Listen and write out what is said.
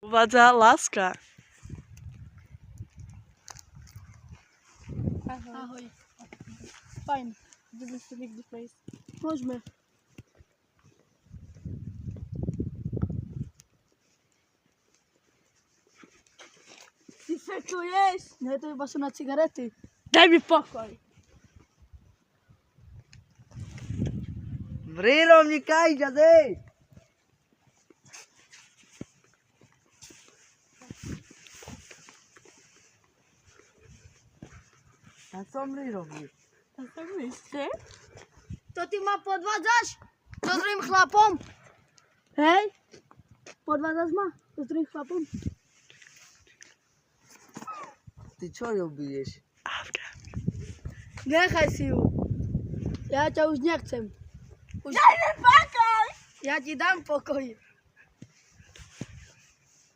Uvádza Láska. Ahoj. Fajn. Gdyby się nigdy face. Chodźmy. Ty fekujesz? Nie, to chyba są na cygarety. Daj mi pokoj. Vrilo mi caiga, dej! A co mi robisz? A co myślisz? To ty ma podwadzasz? To złym chlapom? Hej? Podwadzasz ma? To którym chłopom? Ty co robisz? Niechaj si ju. Ja cię już nie chcę. Daj mi pokoj! Ja ci dam pokoj.